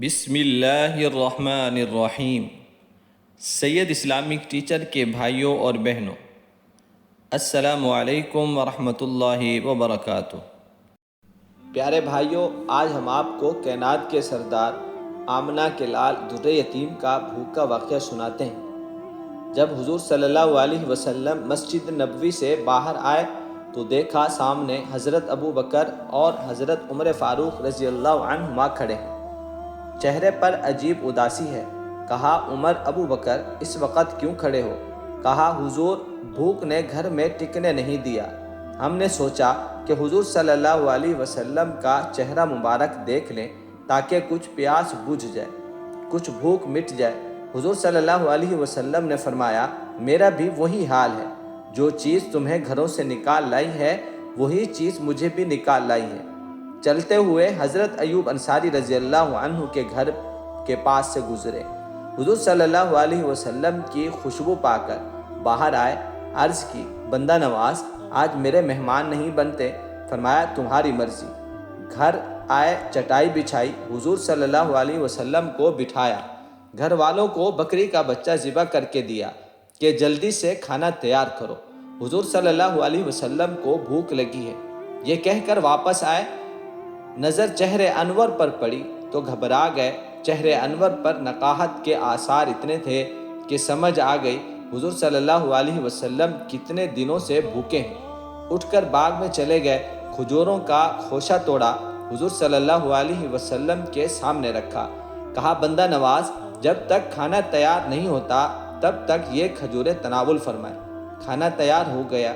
بسم اللہ الرحمن الرحیم۔ سید اسلامک ٹیچر کے بھائیوں اور بہنوں، السلام علیکم ورحمۃ اللہ وبرکاتہ۔ پیارے بھائیوں، آج ہم آپ کو کائنات کے سردار آمنہ کے لال در یتیم کا بھوک کا واقعہ سناتے ہیں۔ جب حضور صلی اللہ علیہ وسلم مسجد نبوی سے باہر آئے تو دیکھا سامنے حضرت ابو بکر اور حضرت عمر فاروق رضی اللہ عنہما کھڑے ہیں۔ چہرے پر عجیب اداسی ہے۔ کہا، عمر، ابو بکر، اس وقت کیوں کھڑے ہو؟ کہا، حضور، بھوک نے گھر میں ٹکنے نہیں دیا۔ ہم نے سوچا کہ حضور صلی اللہ علیہ وسلم کا چہرہ مبارک دیکھ لیں تاکہ کچھ پیاس بجھ جائے، کچھ بھوک مٹ جائے۔ حضور صلی اللہ علیہ وسلم نے فرمایا، میرا بھی وہی حال ہے۔ جو چیز تمہیں گھروں سے نکال لائی ہے وہی چیز مجھے بھی نکال لائی ہے۔ چلتے ہوئے حضرت ایوب انصاری رضی اللہ عنہ کے گھر کے پاس سے گزرے۔ حضور صلی اللہ علیہ وسلم کی خوشبو پا کر باہر آئے۔ عرض کی، بندہ نواز، آج میرے مہمان نہیں بنتے؟ فرمایا، تمہاری مرضی۔ گھر آئے، چٹائی بچھائی، حضور صلی اللہ علیہ وسلم کو بٹھایا۔ گھر والوں کو بکری کا بچہ ذبح کر کے دیا کہ جلدی سے کھانا تیار کرو، حضور صلی اللہ علیہ وسلم کو بھوک لگی ہے۔ یہ کہہ کر واپس آئے۔ نظر چہرے انور پر پڑی تو گھبرا گئے۔ چہرے انور پر نقاہت کے آثار اتنے تھے کہ سمجھ آ گئی حضور صلی اللہ علیہ وسلم کتنے دنوں سے بھوکے ہیں۔ اٹھ کر باغ میں چلے گئے، کھجوروں کا خوشہ توڑا، حضور صلی اللہ علیہ وسلم کے سامنے رکھا۔ کہا، بندہ نواز، جب تک کھانا تیار نہیں ہوتا تب تک یہ کھجوریں تناول فرمائے۔ کھانا تیار ہو گیا،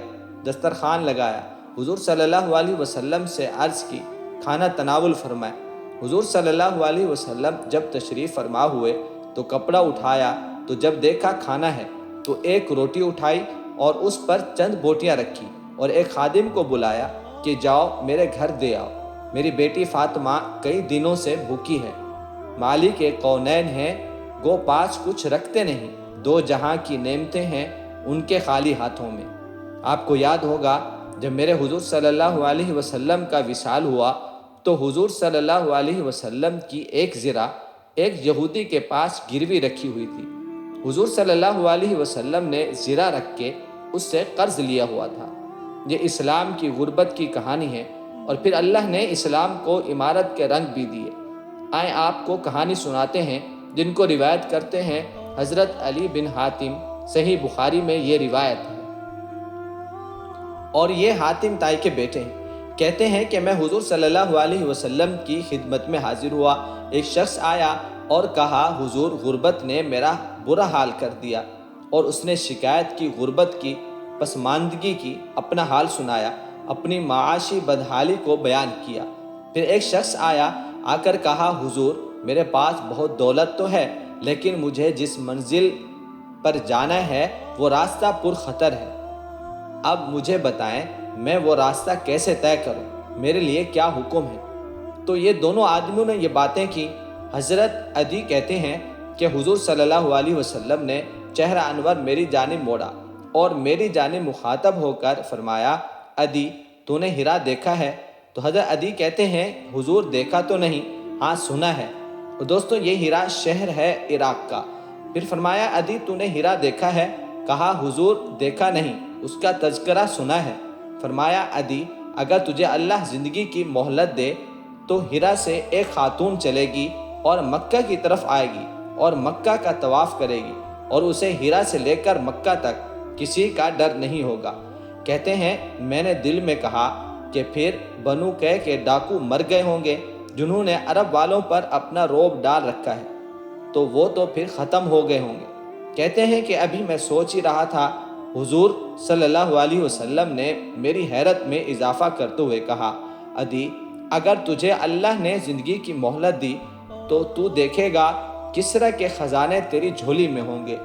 دسترخوان لگایا، حضور صلی اللہ علیہ وسلم سے عرض کی، کھانا تناول فرمائے۔ حضور صلی اللہ علیہ وسلم جب تشریف فرما ہوئے تو کپڑا اٹھایا تو جب دیکھا کھانا ہے تو ایک روٹی اٹھائی اور اس پر چند بوٹیاں رکھی اور ایک خادم کو بلایا کہ جاؤ میرے گھر دے آؤ، میری بیٹی فاطمہ کئی دنوں سے بھوکی ہے۔ مالک کونین ہیں، گو پاس کچھ رکھتے نہیں، دو جہاں کی نعمتیں ہیں ان کے خالی ہاتھوں میں۔ آپ کو یاد ہوگا جب میرے حضور صلی اللہ علیہ وسلم کا وصال ہوا تو حضور صلی اللہ علیہ وسلم کی ایک زرہ ایک یہودی کے پاس گروی رکھی ہوئی تھی۔ حضور صلی اللہ علیہ وسلم نے زرہ رکھ کے اس سے قرض لیا ہوا تھا۔ یہ اسلام کی غربت کی کہانی ہے، اور پھر اللہ نے اسلام کو عمارت کے رنگ بھی دیے۔ آئیں آپ کو کہانی سناتے ہیں جن کو روایت کرتے ہیں حضرت علی بن حاتم۔ صحیح بخاری میں یہ روایت ہے، اور یہ حاتم تائی کے بیٹے ہیں۔ کہتے ہیں کہ میں حضور صلی اللہ علیہ وسلم کی خدمت میں حاضر ہوا۔ ایک شخص آیا اور کہا، حضور، غربت نے میرا برا حال کر دیا، اور اس نے شکایت کی، غربت کی، پسماندگی کی، اپنا حال سنایا، اپنی معاشی بدحالی کو بیان کیا۔ پھر ایک شخص آیا، آ کر کہا، حضور، میرے پاس بہت دولت تو ہے لیکن مجھے جس منزل پر جانا ہے وہ راستہ پر خطر ہے۔ اب مجھے بتائیں میں وہ راستہ کیسے طے کروں، میرے لیے کیا حکم ہے؟ تو یہ دونوں آدمیوں نے یہ باتیں کی۔ حضرت عدی کہتے ہیں کہ حضور صلی اللہ علیہ وسلم نے چہرہ انور میری جانب موڑا اور میری جانب مخاطب ہو کر فرمایا، عدی، تو نے ہیرا دیکھا ہے؟ تو حضرت عدی کہتے ہیں، حضور، دیکھا تو نہیں، ہاں سنا ہے۔ اور دوستو، یہ ہیرا شہر ہے عراق کا۔ پھر فرمایا، عدی، تو نے ہیرا دیکھا ہے؟ کہا، حضور، دیکھا نہیں، اس کا تذکرہ سنا ہے۔ فرمایا، عدی، اگر تجھے اللہ زندگی کی مہلت دے تو ہیرا سے ایک خاتون چلے گی اور مکہ کی طرف آئے گی اور مکہ کا طواف کرے گی، اور اسے ہیرا سے لے کر مکہ تک کسی کا ڈر نہیں ہوگا۔ کہتے ہیں میں نے دل میں کہا کہ پھر بنو قے کے ڈاکو مر گئے ہوں گے جنہوں نے عرب والوں پر اپنا رعب ڈال رکھا ہے، تو وہ تو پھر ختم ہو گئے ہوں گے۔ کہتے ہیں کہ ابھی میں سوچ ہی رہا تھا، حضور صلی اللہ علیہ وسلم نے میری حیرت میں اضافہ کرتے ہوئے کہا، عدی، اگر تجھے اللہ نے زندگی کی مہلت دی تو تو دیکھے گا کسرا کے خزانے تیری جھولی میں ہوں گے۔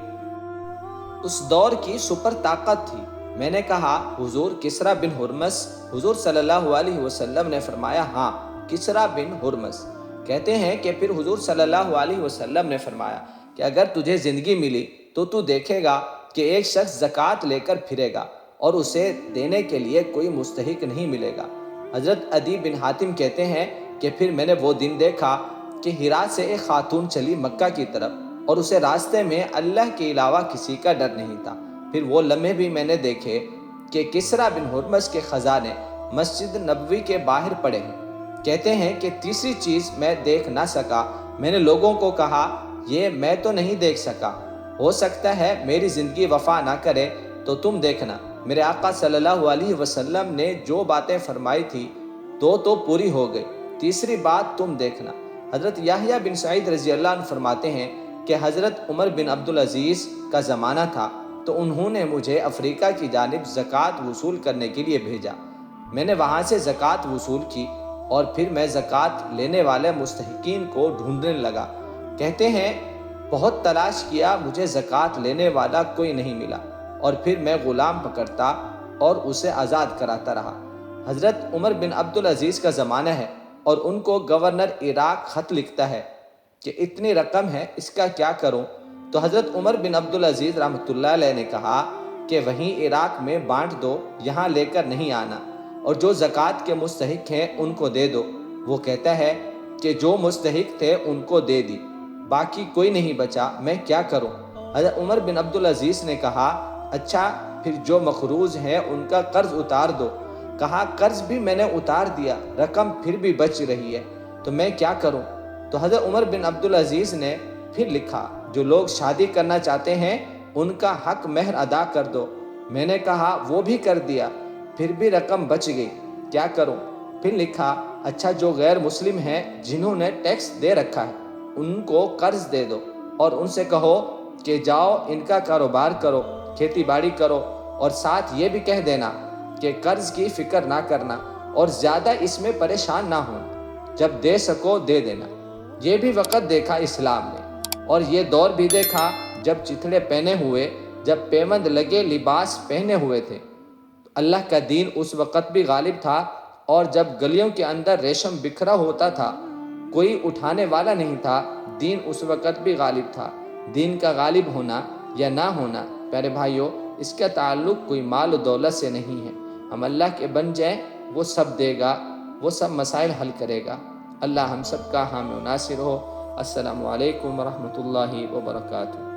اس دور کی سپر طاقت تھی۔ میں نے کہا، حضور، کسرا بن ہرمز؟ حضور صلی اللہ علیہ وسلم نے فرمایا، ہاں، کسرا بن ہرمز۔ کہتے ہیں کہ پھر حضور صلی اللہ علیہ وسلم نے فرمایا کہ اگر تجھے زندگی ملی تو دیکھے گا کہ ایک شخص زکوٰۃ لے کر پھرے گا اور اسے دینے کے لیے کوئی مستحق نہیں ملے گا۔ حضرت عدی بن حاتم کہتے ہیں کہ پھر میں نے وہ دن دیکھا کہ ہرا سے ایک خاتون چلی مکہ کی طرف اور اسے راستے میں اللہ کے علاوہ کسی کا ڈر نہیں تھا۔ پھر وہ لمحے بھی میں نے دیکھے کہ کسریٰ بن ہرمز کے خزانے مسجد نبوی کے باہر پڑے ہیں۔ کہتے ہیں کہ تیسری چیز میں دیکھ نہ سکا۔ میں نے لوگوں کو کہا یہ میں تو نہیں دیکھ سکا، ہو سکتا ہے میری زندگی وفا نہ کرے تو تم دیکھنا۔ میرے آقا صلی اللہ علیہ وسلم نے جو باتیں فرمائی تھی تو پوری ہو گئی، تیسری بات تم دیکھنا۔ حضرت یحییٰ بن سعید رضی اللہ عنہ فرماتے ہیں کہ حضرت عمر بن عبدالعزیز کا زمانہ تھا تو انہوں نے مجھے افریقہ کی جانب زکوٰۃ وصول کرنے کے لیے بھیجا۔ میں نے وہاں سے زکوٰۃ وصول کی اور پھر میں زکوٰۃ لینے والے مستحقین کو ڈھونڈنے لگا۔ کہتے ہیں بہت تلاش کیا، مجھے زکوٰۃ لینے والا کوئی نہیں ملا، اور پھر میں غلام پکڑتا اور اسے آزاد کراتا رہا۔ حضرت عمر بن عبدالعزیز کا زمانہ ہے اور ان کو گورنر عراق خط لکھتا ہے کہ اتنی رقم ہے، اس کا کیا کروں؟ تو حضرت عمر بن عبدالعزیز رحمۃ اللہ علیہ نے کہا کہ وہیں عراق میں بانٹ دو، یہاں لے کر نہیں آنا، اور جو زکوٰۃ کے مستحق ہیں ان کو دے دو۔ وہ کہتا ہے کہ جو مستحق تھے ان کو دے دی، باقی کوئی نہیں بچا، میں کیا کروں؟ حضرت عمر بن عبدالعزیز نے کہا اچھا پھر جو مقروض ہیں ان کا قرض اتار دو۔ کہا قرض بھی میں نے اتار دیا، رقم پھر بھی بچ رہی ہے، تو میں کیا کروں؟ تو حضرت عمر بن عبدالعزیز نے پھر لکھا جو لوگ شادی کرنا چاہتے ہیں ان کا حق مہر ادا کر دو۔ میں نے کہا وہ بھی کر دیا، پھر بھی رقم بچ گئی، کیا کروں؟ پھر لکھا اچھا جو غیر مسلم ہیں جنہوں نے ٹیکس دے رکھا ہے ان کو قرض دے دو اور ان سے کہو کہ جاؤ ان کا کاروبار کرو، کھیتی باڑی کرو، اور ساتھ یہ بھی کہہ دینا کہ قرض کی فکر نہ کرنا اور زیادہ اس میں پریشان نہ ہونا، جب دے سکو دے دینا۔ یہ بھی وقت دیکھا اسلام نے، اور یہ دور بھی دیکھا جب چتھڑے پہنے ہوئے، جب پیوند لگے لباس پہنے ہوئے تھے۔ اللہ کا دین اس وقت بھی غالب تھا، اور جب گلیوں کے اندر ریشم بکھرا ہوتا تھا، کوئی اٹھانے والا نہیں تھا، دین اس وقت بھی غالب تھا۔ دین کا غالب ہونا یا نہ ہونا پیارے بھائیوں، اس کا تعلق کوئی مال و دولت سے نہیں ہے۔ ہم اللہ کے بن جائیں، وہ سب دے گا، وہ سب مسائل حل کرے گا۔ اللہ ہم سب کا حامی و ناصر ہو۔ السلام علیکم ورحمۃ اللہ وبرکاتہ۔